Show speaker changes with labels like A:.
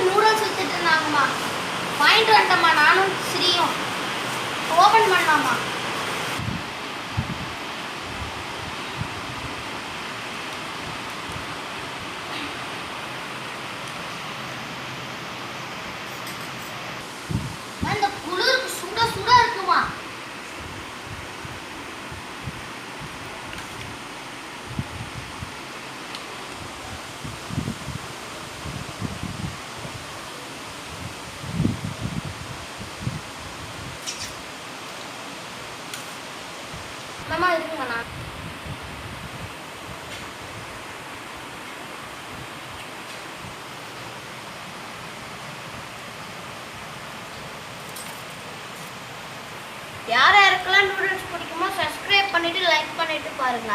A: Noodles வித்துட்டு இருந்தாங்கம்மா. வாங்கிட்டு வந்துட்டோம்மா நானும் ஸ்ரீயும். ஓப்பன் பண்ணலாமா? இந்த குளிருக்கு சுட சுட இருக்குமா? மாமா இருக்குங்கண்ணா. யார் யாருக்கெல்லாம் நூடுல்ஸ் பிடிக்குமோ சப்ஸ்கிரைப் பண்ணிட்டு லைக் பண்ணிட்டு பாருங்க.